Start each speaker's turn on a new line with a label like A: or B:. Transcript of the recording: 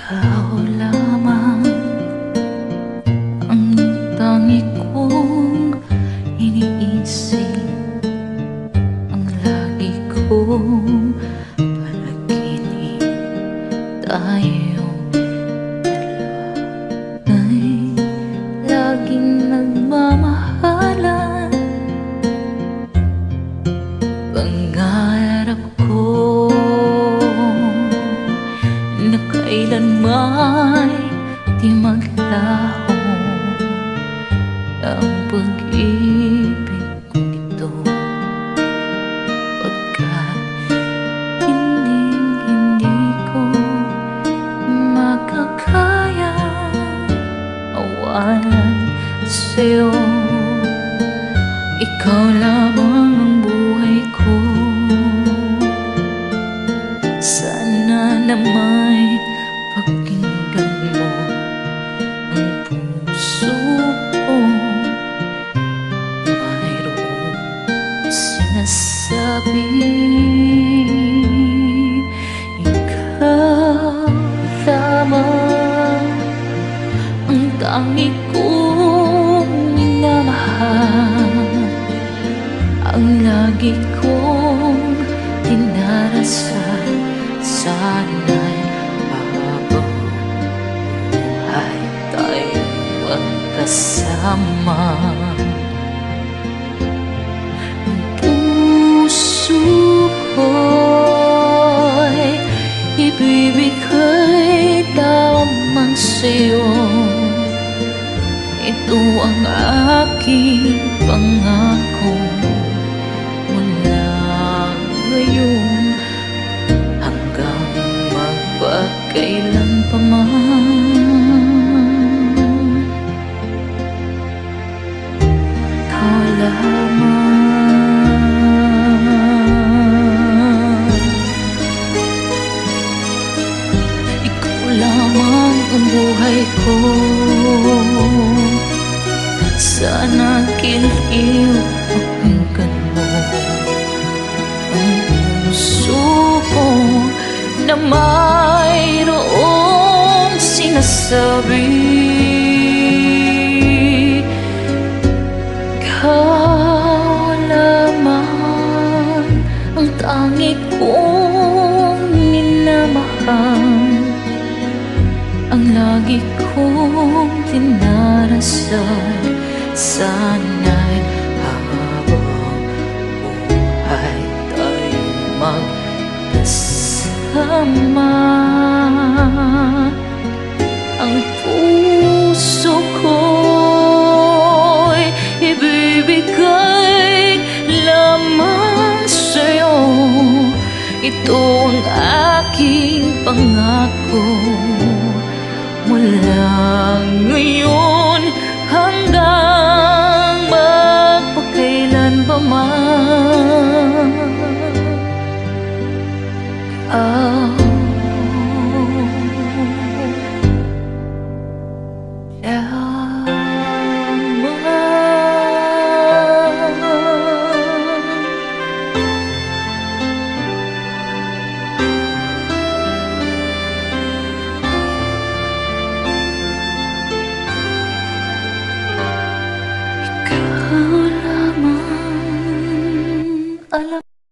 A: Ikaw lamang ang tangi kong iniisip, ang lagi kong panaginip. Tayong dalawa ay laging nagmamahalan. Pangarap ko na kailanman di maglaho ang pag-ibig kong ito, pagkat hindi ko makakaya awalan sa'yo. Ikaw lamang ang buhay ko. Sana naman pakinggan mo ang puso ko. Mayroong sinasabi, ikaw lamang ang tangi kong minamahal, ang lagi kong dinarasal. Sana'y habang buhay tayo'y magkasama. Ang puso ko'y ibibigay lamang sa'yo. Ito ang aking pangako mula ngayon hanggang magpakailan pa man. Ikaw lamang, ikaw lamang ang buhay ko. Sana kiliw pakinggan mo ang puso ko na mayroong sinasabi. Ikaw lamang ang tangi kong minamahal, ang lagi kong dinarasal. Sana'y habang buhay tayo'y magkasama. Ang puso ko'y ibibigay lamang sa'yo. Ito ang aking pangako mula ngayon hanggang magpakailan pa man. Ikaw lamang alam